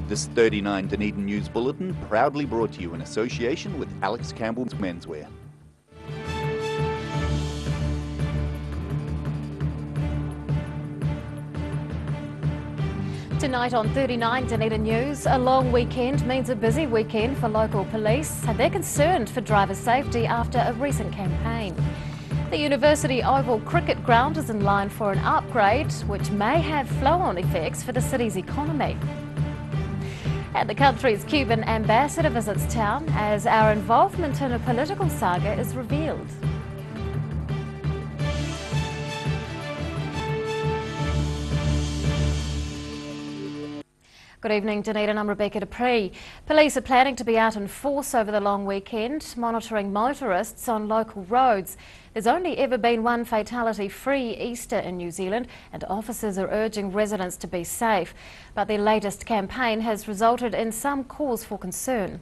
This 39 Dunedin News Bulletin proudly brought to you in association with Alex Campbell's Menswear. Tonight on 39 Dunedin News, a long weekend means a busy weekend for local police, and they're concerned for driver safety after a recent campaign. The University Oval Cricket Ground is in line for an upgrade, which may have flow-on effects for the city's economy. And the country's Cuban ambassador visits town as our involvement in a political saga is revealed. Good evening, Dunedin. I'm Rebecca Dupree. Police are planning to be out in force over the long weekend, monitoring motorists on local roads. There's only ever been one fatality-free Easter in New Zealand, and officers are urging residents to be safe. But their latest campaign has resulted in some cause for concern.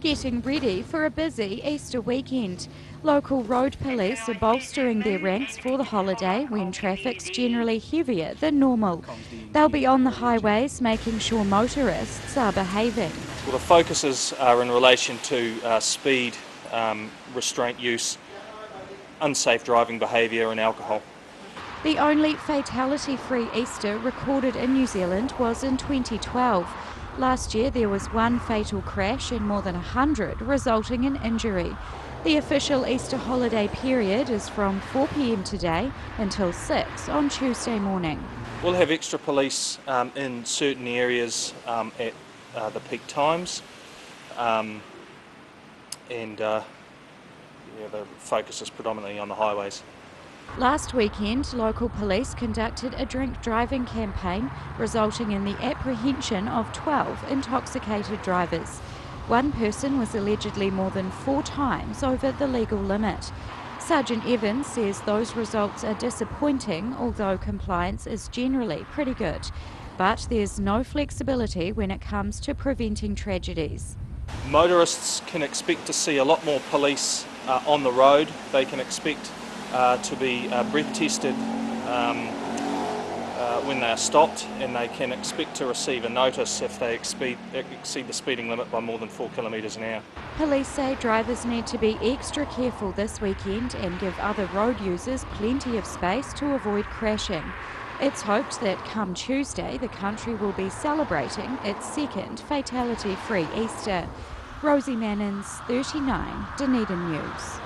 Getting ready for a busy Easter weekend. Local road police are bolstering their ranks for the holiday when traffic's generally heavier than normal. They'll be on the highways making sure motorists are behaving. Well, the focuses are in relation to speed, restraint use, unsafe driving behaviour and alcohol. The only fatality-free Easter recorded in New Zealand was in 2012. Last year there was one fatal crash and more than 100 resulting in injury. The official Easter holiday period is from 4 p.m. today until 6 on Tuesday morning. We'll have extra police in certain areas at the peak times, the focus is predominantly on the highways. Last weekend, local police conducted a drink driving campaign, resulting in the apprehension of 12 intoxicated drivers. One person was allegedly more than 4 times over the legal limit. Sergeant Evans says those results are disappointing, although compliance is generally pretty good. But there's no flexibility when it comes to preventing tragedies. Motorists can expect to see a lot more police on the road. They can expect to be breath tested when they are stopped, and they can expect to receive a notice if they exceed the speeding limit by more than 4 kilometres an hour. Police say drivers need to be extra careful this weekend and give other road users plenty of space to avoid crashing. It's hoped that come Tuesday the country will be celebrating its second fatality-free Easter. Rosie Mannins, 39 Dunedin News.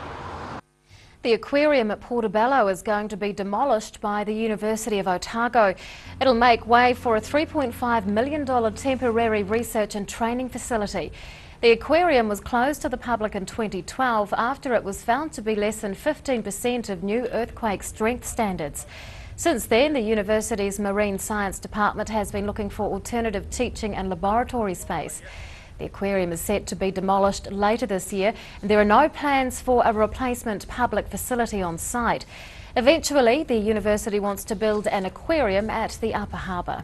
The aquarium at Portobello is going to be demolished by the University of Otago. It'll make way for a $3.5 million temporary research and training facility. The aquarium was closed to the public in 2012 after it was found to be less than 15% of new earthquake strength standards. Since then, the university's Marine Science Department has been looking for alternative teaching and laboratory space. The aquarium is set to be demolished later this year, and there are no plans for a replacement public facility on site. Eventually, the university wants to build an aquarium at the Upper Harbour.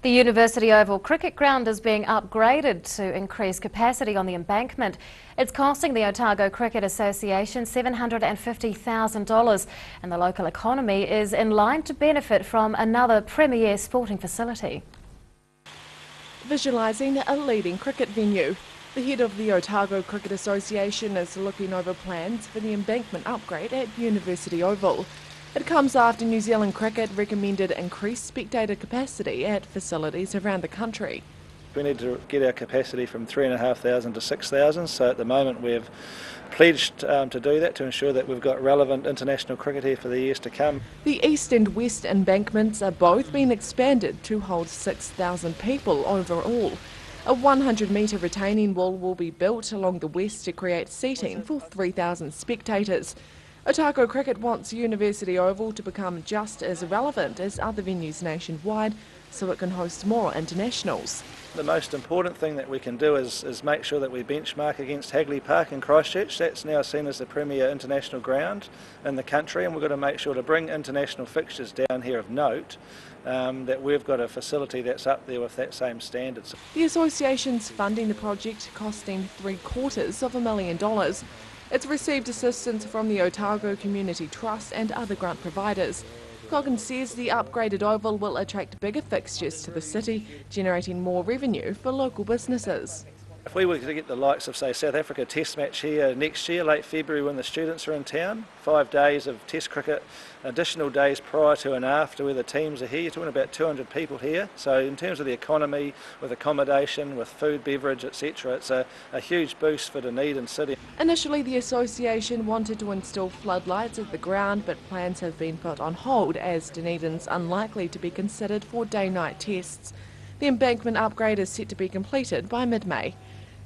The University Oval Cricket Ground is being upgraded to increase capacity on the embankment. It's costing the Otago Cricket Association $750,000, and the local economy is in line to benefit from another premier sporting facility. Visualising a leading cricket venue, the head of the Otago Cricket Association is looking over plans for the embankment upgrade at University Oval. It comes after New Zealand Cricket recommended increased spectator capacity at facilities around the country. We need to get our capacity from 3,500 to 6,000, so at the moment we've pledged to do that to ensure that we've got relevant international cricket here for the years to come. The east and west embankments are both being expanded to hold 6,000 people overall. A 100-metre retaining wall will be built along the west to create seating for 3,000 spectators. Otago Cricket wants University Oval to become just as relevant as other venues nationwide, so it can host more internationals. The most important thing that we can do is make sure that we benchmark against Hagley Park in Christchurch. That's now seen as the premier international ground in the country, and we've got to make sure to bring international fixtures down here of note, that we've got a facility that's up there with that same standard. The association's funding the project, costing $750,000. It's received assistance from the Otago Community Trust and other grant providers. Goggins says the upgraded oval will attract bigger fixtures to the city, generating more revenue for local businesses. If we were to get the likes of, say, South Africa Test match here next year, late February, when the students are in town, 5 days of Test cricket, additional days prior to and after where the teams are here, you're talking about 200 people here. So in terms of the economy, with accommodation, with food, beverage, etc., it's a huge boost for Dunedin City. Initially, the association wanted to install floodlights at the ground, but plans have been put on hold as Dunedin's unlikely to be considered for day-night tests. The embankment upgrade is set to be completed by mid-May.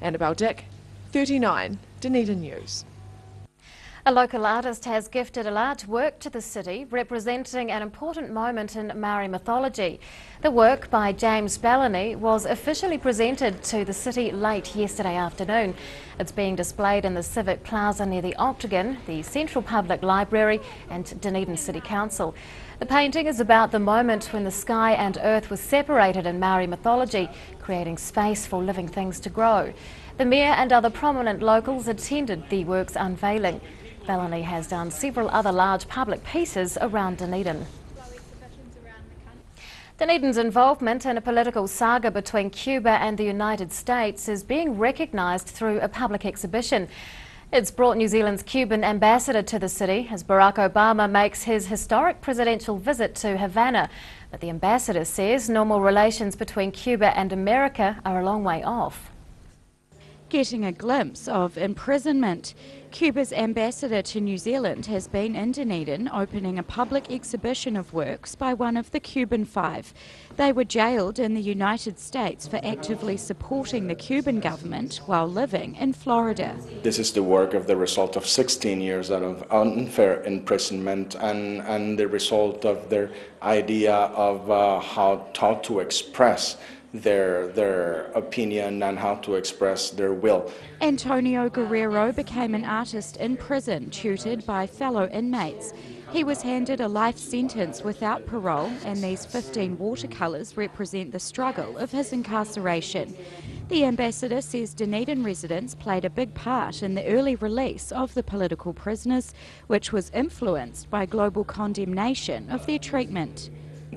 Annabelle Dick, 39, Dunedin News. A local artist has gifted a large work to the city, representing an important moment in Maori mythology. The work by James Bellany was officially presented to the city late yesterday afternoon. It's being displayed in the Civic Plaza near the Octagon, the Central Public Library and Dunedin City Council. The painting is about the moment when the sky and earth were separated in Maori mythology, creating space for living things to grow. The Mayor and other prominent locals attended the work's unveiling. Bellany has done several other large public pieces around Dunedin. Dunedin's involvement in a political saga between Cuba and the United States is being recognised through a public exhibition. It's brought New Zealand's Cuban ambassador to the city as Barack Obama makes his historic presidential visit to Havana. But the ambassador says normal relations between Cuba and America are a long way off. Getting a glimpse of imprisonment. Cuba's ambassador to New Zealand has been in Dunedin opening a public exhibition of works by one of the Cuban Five. They were jailed in the United States for actively supporting the Cuban government while living in Florida. This is the work of the result of 16 years of unfair imprisonment and the result of their idea of how to express their opinion and how to express their will. Antonio Guerrero became an artist in prison, tutored by fellow inmates. He was handed a life sentence without parole, and these 15 watercolours represent the struggle of his incarceration. The ambassador says Dunedin residents played a big part in the early release of the political prisoners, which was influenced by global condemnation of their treatment.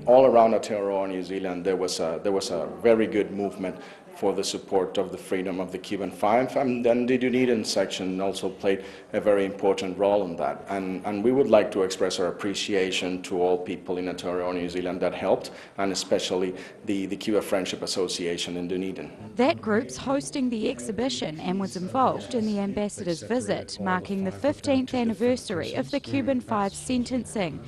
All around Aotearoa, New Zealand, there was a very good movement for the support of the freedom of the Cuban Five, and then the Dunedin section also played a very important role in that. And we would like to express our appreciation to all people in Aotearoa, New Zealand that helped, and especially the Cuba Friendship Association in Dunedin. That group's hosting the exhibition and was involved in the ambassador's visit, marking the 15th anniversary of the Cuban Five sentencing.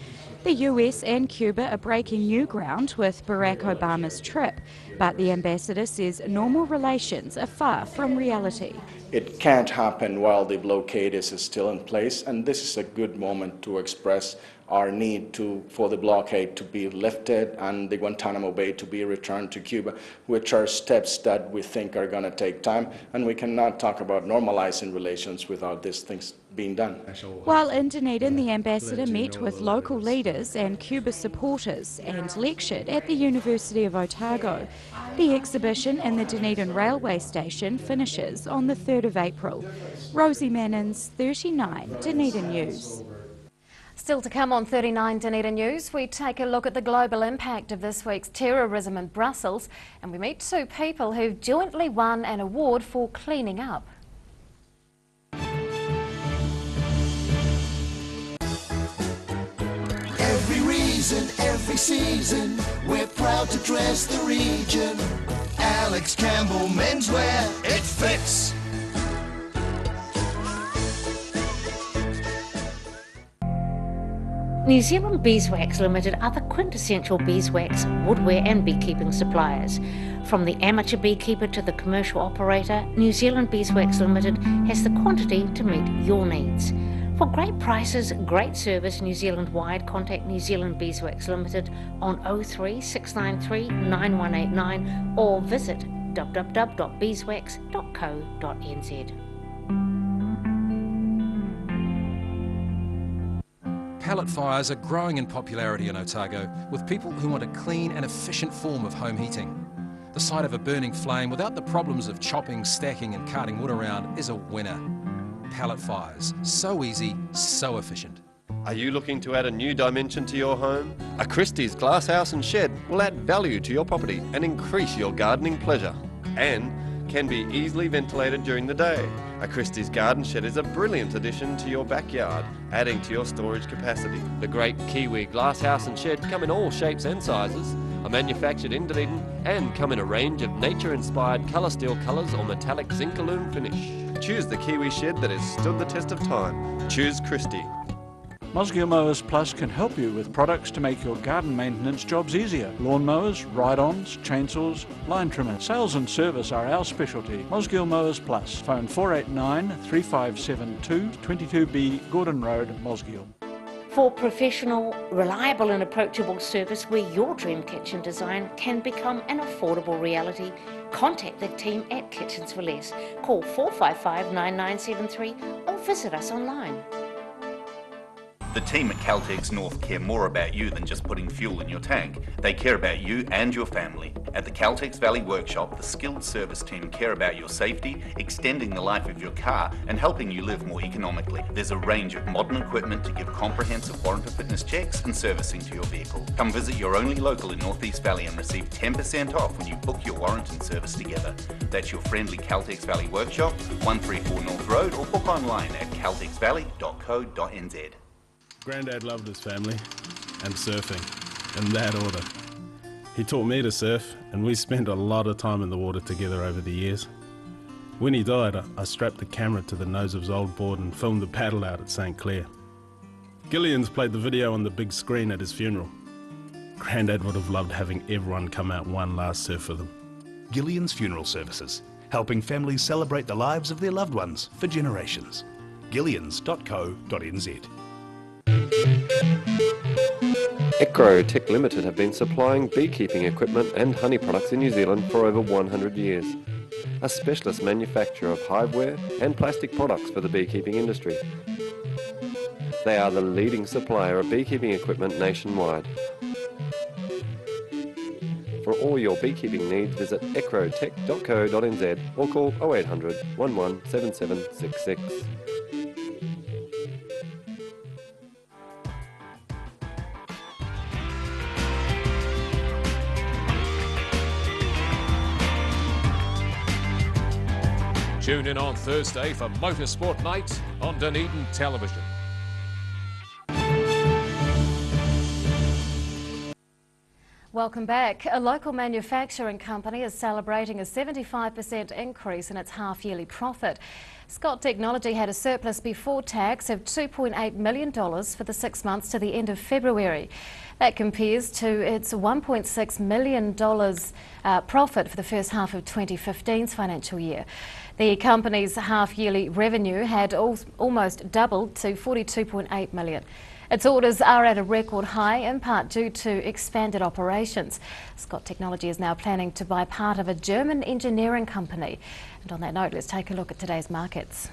The US and Cuba are breaking new ground with Barack Obama's trip, but the ambassador says normal relations are far from reality. It can't happen while the blockade is still in place, and this is a good moment to express our need for the blockade to be lifted and the Guantanamo Bay to be returned to Cuba, which are steps that we think are going to take time, and we cannot talk about normalizing relations without these things being done. While in Dunedin, the ambassador met with local leaders and Cuba supporters and lectured at the University of Otago. The exhibition in the Dunedin railway station finishes on the 3rd of April. Rosie Mannins, 39, Dunedin News. Still to come on 39 Dunedin News, we take a look at the global impact of this week's terrorism in Brussels, and we meet two people who've jointly won an award for cleaning up. Every reason, every season, we're proud to dress the region. Alex Campbell menswear, it fits. New Zealand Beeswax Limited are the quintessential beeswax, woodwear and beekeeping suppliers. From the amateur beekeeper to the commercial operator, New Zealand Beeswax Limited has the quantity to meet your needs. For great prices, great service New Zealand-wide, contact New Zealand Beeswax Limited on 03 693 9189 or visit www.beeswax.co.nz. Pallet fires are growing in popularity in Otago, with people who want a clean and efficient form of home heating. The sight of a burning flame without the problems of chopping, stacking and carting wood around is a winner. Pallet fires, so easy, so efficient. Are you looking to add a new dimension to your home? A Christie's glasshouse and shed will add value to your property and increase your gardening pleasure, and can be easily ventilated during the day. A Christie's garden shed is a brilliant addition to your backyard, adding to your storage capacity. The great Kiwi glasshouse and shed come in all shapes and sizes, are manufactured in Dunedin, and come in a range of nature-inspired colour steel colours or metallic zinc aluminum finish. Choose the Kiwi shed that has stood the test of time. Choose Christie. Mosgiel Mowers Plus can help you with products to make your garden maintenance jobs easier. Lawn mowers, ride-ons, chainsaws, line trimmers. Sales and service are our specialty. Mosgiel Mowers Plus. Phone 489 3572 22B Gordon Road, Mosgiel. For professional, reliable and approachable service where your dream kitchen design can become an affordable reality, contact the team at Kitchens for Less. Call 455 9973 or visit us online. The team at Caltex North care more about you than just putting fuel in your tank. They care about you and your family. At the Caltex Valley Workshop, the skilled service team care about your safety, extending the life of your car and helping you live more economically. There's a range of modern equipment to give comprehensive warrant of fitness checks and servicing to your vehicle. Come visit your only local in North East Valley and receive 10% off when you book your warrant and service together. That's your friendly Caltex Valley Workshop, 134 North Road, or book online at caltexvalley.co.nz. Grandad loved his family and surfing, in that order. He taught me to surf, and we spent a lot of time in the water together over the years. When he died, I strapped the camera to the nose of his old board and filmed the paddle out at St. Clair. Gillian's played the video on the big screen at his funeral. Grandad would have loved having everyone come out one last surf with him. Gillian's Funeral Services, helping families celebrate the lives of their loved ones for generations. Gillians.co.nz. Ecro Tech Limited have been supplying beekeeping equipment and honey products in New Zealand for over 100 years. A specialist manufacturer of hiveware and plastic products for the beekeeping industry. They are the leading supplier of beekeeping equipment nationwide. For all your beekeeping needs, visit ecrotech.co.nz or call 0800 117766. Tune in on Thursday for Motorsport Night on Dunedin Television. Welcome back. A local manufacturing company is celebrating a 75% increase in its half-yearly profit. Scott Technology had a surplus before tax of $2.8 million for the 6 months to the end of February. That compares to its $1.6 million profit for the first half of 2015's financial year. The company's half-yearly revenue had almost doubled to $42.8 million. Its orders are at a record high, in part due to expanded operations. Scott Technology is now planning to buy part of a German engineering company. And on that note, let's take a look at today's markets.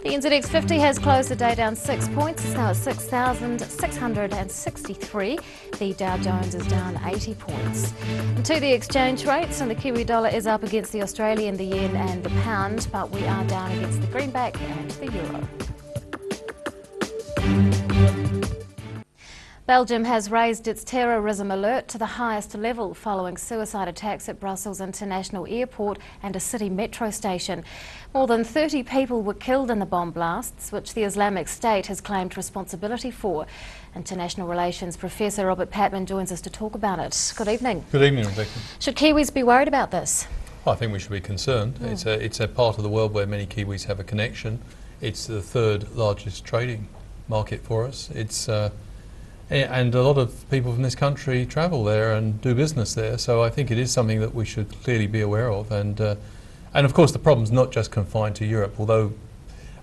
The NZX 50 has closed the day down 6 points. It's now at 6,663. The Dow Jones is down 80 points. And to the exchange rates, and the Kiwi dollar is up against the Australian, the yen and the pound, but we are down against the greenback and the euro. Belgium has raised its terrorism alert to the highest level following suicide attacks at Brussels International Airport and a city metro station. More than 30 people were killed in the bomb blasts, which the Islamic State has claimed responsibility for. International Relations Professor Robert Patman joins us to talk about it. Good evening. Good evening, Rebecca. Should Kiwis be worried about this? I think we should be concerned. It's a part of the world where many Kiwis have a connection. It's the third largest trading market for us. And a lot of people from this country travel there and do business there, so I think it is something that we should clearly be aware of. And of course the problem's not just confined to Europe, although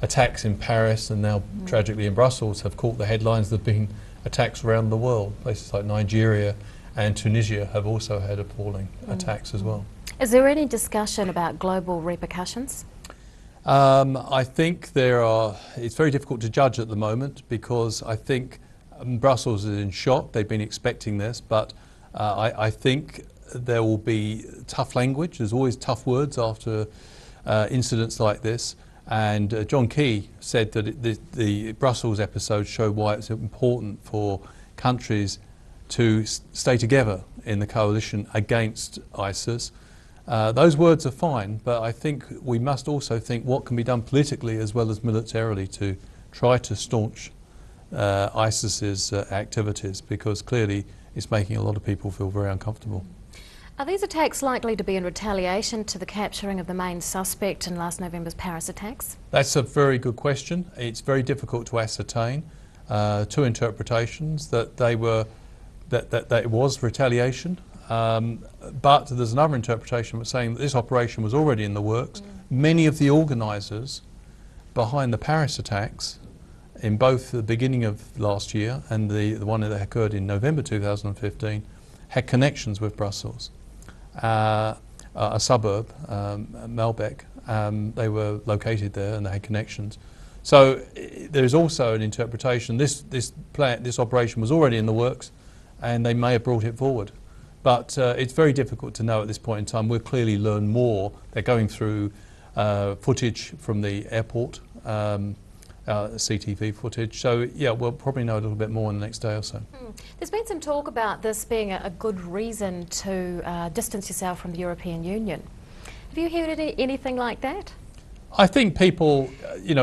attacks in Paris and now tragically in Brussels have caught the headlines. There have been attacks around the world. Places like Nigeria and Tunisia have also had appalling attacks as well. Is there any discussion about global repercussions? I think it's very difficult to judge at the moment, because I think Brussels is in shock. They've been expecting this, but I think there will be tough language. There's always tough words after incidents like this, And John Key said that the Brussels episode showed why it's important for countries to stay together in the coalition against ISIS. Those words are fine, but I think we must also think what can be done politically as well as militarily to try to staunch ISIS's activities, because clearly it's making a lot of people feel very uncomfortable. Are these attacks likely to be in retaliation to the capturing of the main suspect in last November's Paris attacks? That's a very good question. It's very difficult to ascertain. Two interpretations, that it was retaliation, but there's another interpretation saying that this operation was already in the works. Many of the organisers behind the Paris attacks, in both the beginning of last year and the one that occurred in November 2015, had connections with Brussels. A suburb, Malbec, they were located there and they had connections. So there is also an interpretation this operation was already in the works and they may have brought it forward. But it's very difficult to know at this point in time. We'll clearly learn more. They're going through footage from the airport, CTV footage. So yeah, we'll probably know a little bit more in the next day or so. There's been some talk about this being a good reason to distance yourself from the European Union. Have you heard anything like that? I think people,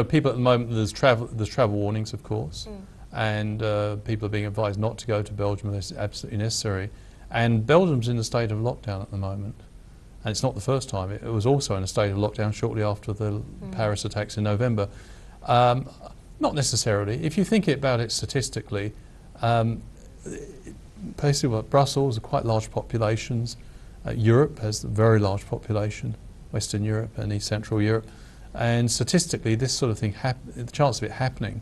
people at the moment, there's travel warnings, of course, and people are being advised not to go to Belgium unless it's absolutely necessary. And Belgium's in a state of lockdown at the moment. And it's not the first time. It was also in a state of lockdown shortly after the Paris attacks in November. Not necessarily. If you think about it statistically, basically Brussels are quite large populations. Europe has a very large population, Western Europe and East Central Europe. And statistically, this sort of thing, the chance of it happening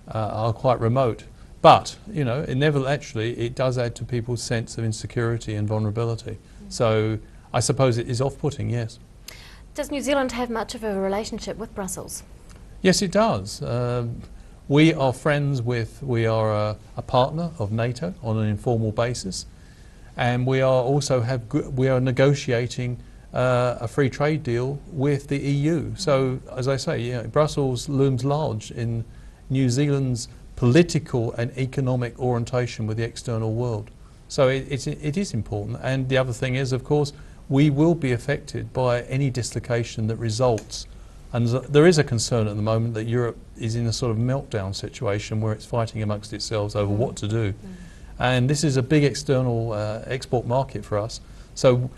are quite remote. But, it does add to people's sense of insecurity and vulnerability. So I suppose it is off-putting, yes. Does New Zealand have much of a relationship with Brussels? Yes, it does. We are friends with, we are a partner of NATO on an informal basis. And we are also we are negotiating a free trade deal with the EU. So, as I say, Brussels looms large in New Zealand's political and economic orientation with the external world. So it is important. And the other thing is, of course, we will be affected by any dislocation that results. And there is a concern at the moment that Europe is in a sort of meltdown situation where it's fighting amongst itself over what to do. And this is a big external export market for us. So,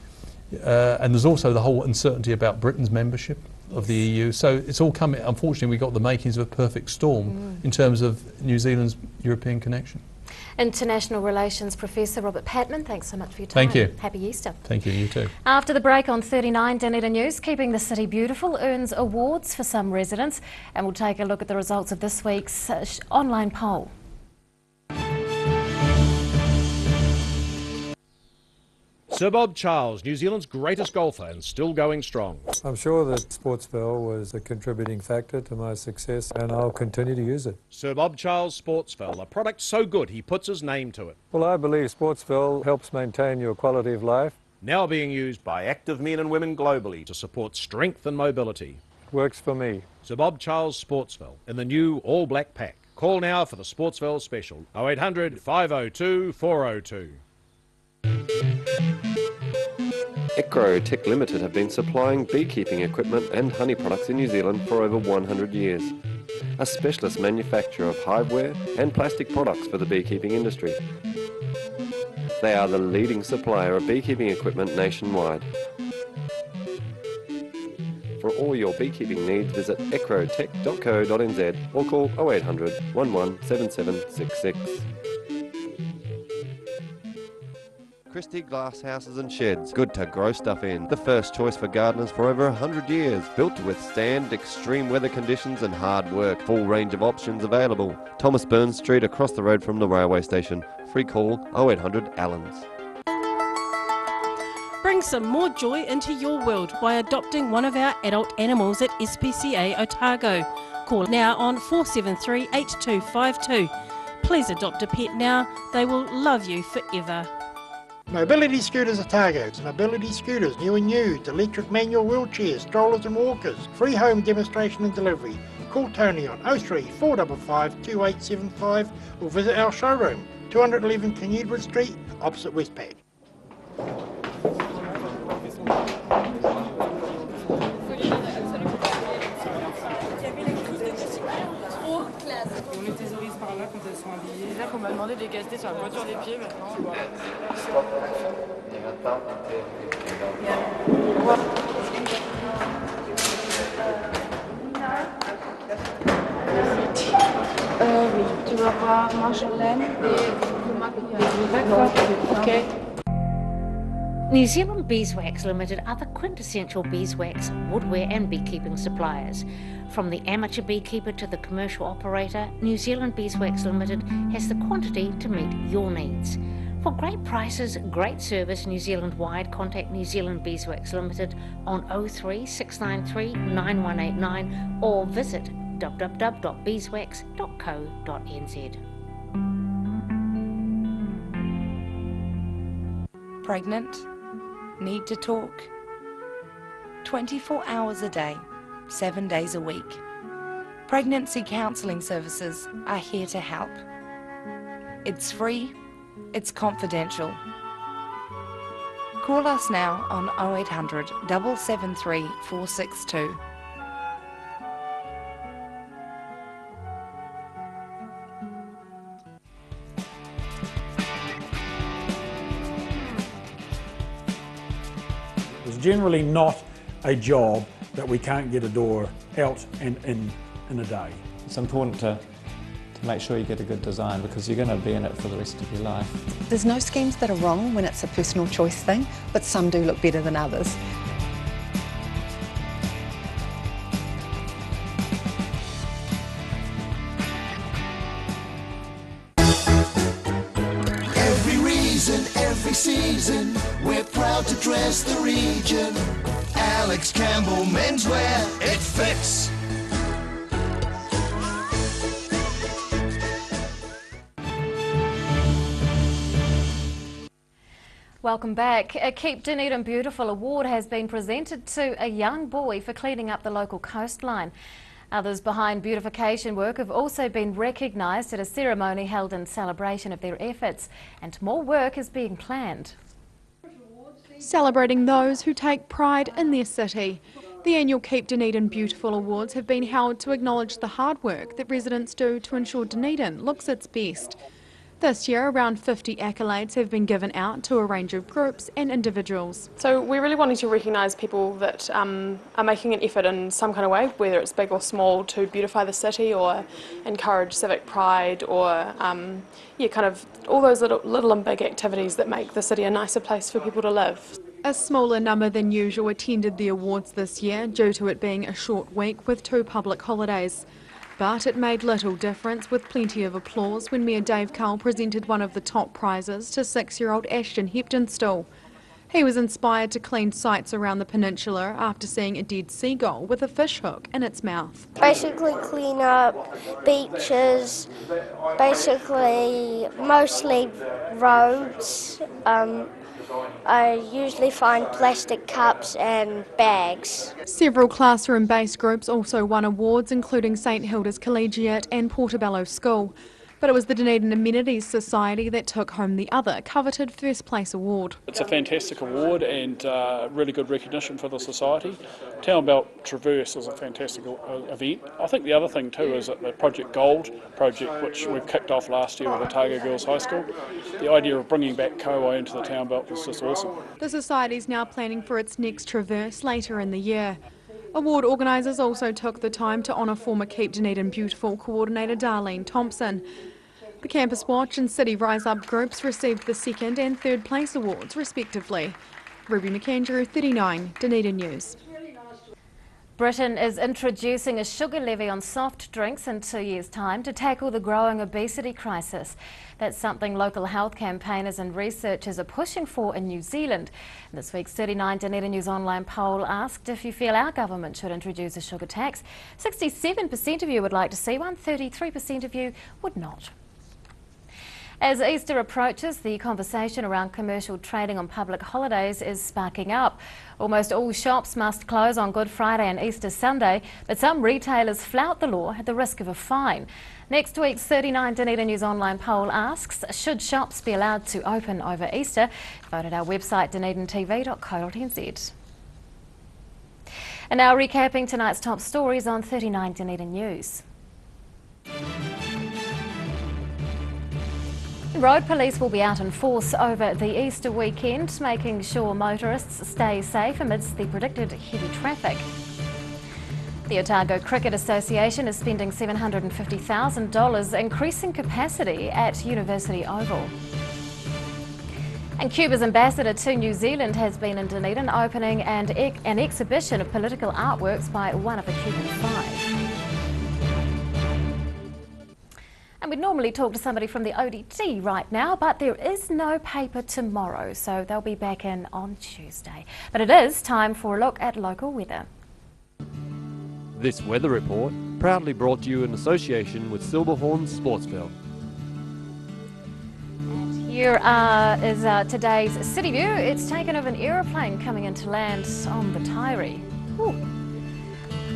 and there's also the whole uncertainty about Britain's membership of the EU. So it's all coming, unfortunately we got the makings of a perfect storm in terms of New Zealand's European connection. International Relations Professor Robert Patman, thanks so much for your time. Thank you. Happy Easter. Thank you, you too. After the break on 39, Dunedin News, Keeping the City Beautiful earns awards for some residents, and we'll take a look at the results of this week's online poll. Sir Bob Charles, New Zealand's greatest golfer and still going strong. I'm sure that Sportsville was a contributing factor to my success and I'll continue to use it. Sir Bob Charles Sportsville, a product so good he puts his name to it. Well, I believe Sportsville helps maintain your quality of life. Now being used by active men and women globally to support strength and mobility. It works for me. Sir Bob Charles Sportsville in the new all black pack. Call now for the Sportsville special 0800 502 402. Ecrotech Limited have been supplying beekeeping equipment and honey products in New Zealand for over 100 years. A specialist manufacturer of hiveware and plastic products for the beekeeping industry. They are the leading supplier of beekeeping equipment nationwide. For all your beekeeping needs, visit ecrotech.co.nz or call 0800 11 7766. Christie Glass Houses and Sheds. Good to grow stuff in. The first choice for gardeners for over 100 years. Built to withstand extreme weather conditions and hard work. Full range of options available. Thomas Burns Street across the road from the railway station. Free call 0800 Allens. Bring some more joy into your world by adopting one of our adult animals at SPCA Otago. Call now on 473 8252. Please adopt a pet now. They will love you forever. Mobility Scooters Otago. Mobility scooters, new and used, electric manual wheelchairs, strollers and walkers. Free home demonstration and delivery. Call Tony on 03 455 2875 or visit our showroom, 211 Canudwood Street, opposite Westpac. On les thésaurise par là quand elles sont habillées. C'est-à-dire qu'on m'a demandé de les cacheter sur la pointure des pieds maintenant. Oui, tu vas voir Marjolaine et le maquillage. D'accord, ok. New Zealand Beeswax Limited are the quintessential beeswax, woodware and beekeeping suppliers. From the amateur beekeeper to the commercial operator, New Zealand Beeswax Limited has the quantity to meet your needs. For great prices, great service New Zealand-wide, contact New Zealand Beeswax Limited on 03 693 9189 or visit www.beeswax.co.nz. Pregnant? Need to talk? 24 hours a day, 7 days a week. Pregnancy counselling services are here to help. It's free, it's confidential. Call us now on 0800 773 462. It's generally not a job that we can't get a door out and in a day. It's important to make sure you get a good design because you're going to be in it for the rest of your life. There's no schemes that are wrong when it's a personal choice thing, but some do look better than others. Every reason, every season, we're proud to dress the region. Alex Campbell Menswear, it fits. Welcome back. A Keep Dunedin Beautiful award has been presented to a young boy for cleaning up the local coastline. Others behind beautification work have also been recognised at a ceremony held in celebration of their efforts, and more work is being planned. Celebrating those who take pride in their city. The annual Keep Dunedin Beautiful Awards have been held to acknowledge the hard work that residents do to ensure Dunedin looks its best. This year, around 50 accolades have been given out to a range of groups and individuals. So we're really wanting to recognise people that are making an effort in some kind of way, whether it's big or small, to beautify the city or encourage civic pride or kind of all those little and big activities that make the city a nicer place for people to live. A smaller number than usual attended the awards this year due to it being a short week with 2 public holidays. But it made little difference, with plenty of applause when Mayor Dave Cull presented one of the top prizes to 6-year-old Ashton Heptonstall. He was inspired to clean sites around the peninsula after seeing a dead seagull with a fish hook in its mouth. Basically clean up beaches, basically mostly roads. I usually find plastic cups and bags. Several classroom-based groups also won awards, including St Hilda's Collegiate and Portobello School. But it was the Dunedin Amenities Society that took home the other coveted first place award. It's a fantastic award and really good recognition for the society. Town Belt Traverse is a fantastic event. I think the other thing too is that the Project Gold project, which we've kicked off last year with Otago Girls High School, the idea of bringing back Koa into the Town Belt was just awesome. The society is now planning for its next Traverse later in the year. Award organisers also took the time to honour former Keep Dunedin Beautiful coordinator Darlene Thompson. The Campus Watch and City Rise Up groups received the 2nd and 3rd place awards respectively. Ruby McAndrew, 39, Dunedin News. Britain is introducing a sugar levy on soft drinks in 2 years' time to tackle the growing obesity crisis. That's something local health campaigners and researchers are pushing for in New Zealand. This week's 39 Dunedin News online poll asked if you feel our government should introduce a sugar tax. 67% of you would like to see one, 33% of you would not. As Easter approaches, the conversation around commercial trading on public holidays is sparking up. Almost all shops must close on Good Friday and Easter Sunday, but some retailers flout the law at the risk of a fine. Next week's 39 Dunedin News online poll asks, should shops be allowed to open over Easter? Vote at our website dunedintv.co.nz. And now recapping tonight's top stories on 39 Dunedin News. Road police will be out in force over the Easter weekend, making sure motorists stay safe amidst the predicted heavy traffic. The Otago Cricket Association is spending $750,000 increasing capacity at University Oval. And Cuba's ambassador to New Zealand has been in Dunedin opening an exhibition of political artworks by one of the Cuban Five. And we'd normally talk to somebody from the ODT right now, but there is no paper tomorrow, so they'll be back in on Tuesday. But it is time for a look at local weather. This weather report proudly brought to you in association with Silverhorn Sportsville. And here is today's city view. It's taken of an aeroplane coming into land on the Taieri.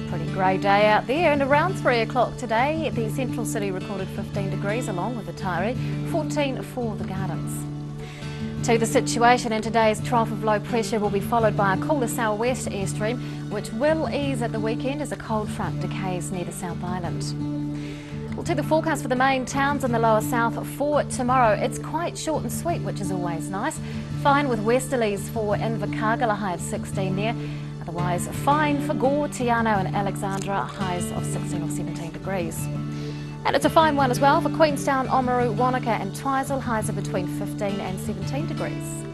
Pretty grey day out there, and around 3 o'clock today the central city recorded 15 degrees along with the Taieri, 14 for the Gardens. To the situation, in today's trough of low pressure will be followed by a cooler southwest airstream which will ease at the weekend as a cold front decays near the South Island. Well, to the forecast for the main towns in the lower south for tomorrow, it's quite short and sweet, which is always nice. Fine with westerlies for Invercargill, a high of 16 there. Otherwise, fine for Gore, Tiano and Alexandra, highs of 16 or 17 degrees. And it's a fine one as well for Queenstown, Oamaru, Wanaka and Twizel, highs of between 15 and 17 degrees.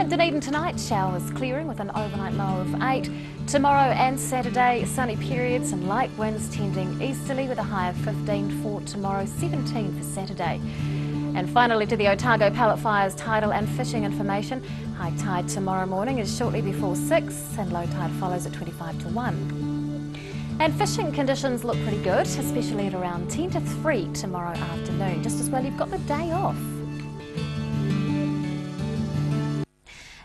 At Dunedin tonight, showers clearing with an overnight low of 8. Tomorrow and Saturday, sunny periods and light winds tending easterly with a high of 15 for tomorrow, 17 for Saturday. And finally to the Otago Pallet Fires tidal and fishing information. High tide tomorrow morning is shortly before 6 and low tide follows at 25 to 1. And fishing conditions look pretty good, especially at around 10 to 3 tomorrow afternoon. Just as well you've got the day off.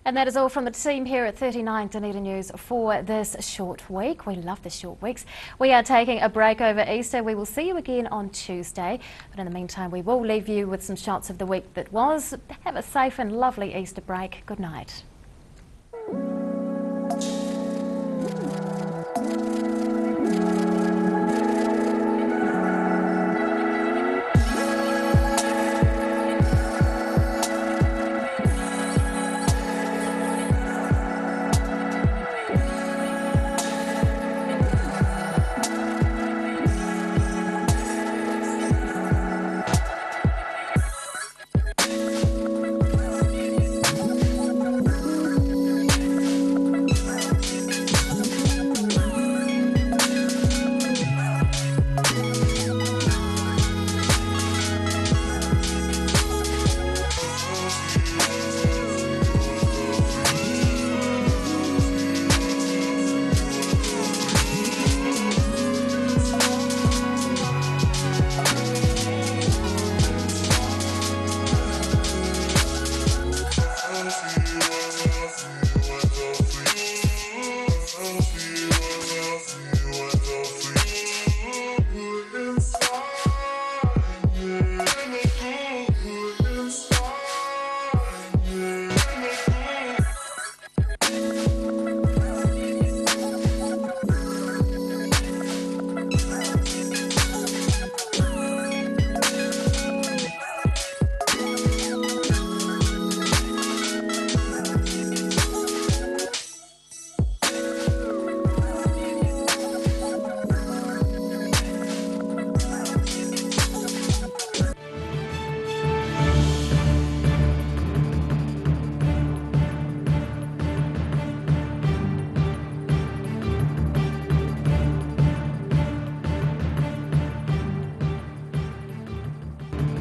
And that is all from the team here at 39 Dunedin News for this short week. We love the short weeks. We are taking a break over Easter. We will see you again on Tuesday. But in the meantime, we will leave you with some shots of the week that was. Have a safe and lovely Easter break. Good night.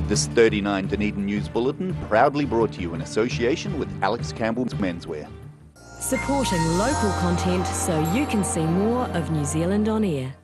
This 39 Dunedin News Bulletin proudly brought to you in association with Alex Campbell's Menswear. Supporting local content so you can see more of New Zealand on air.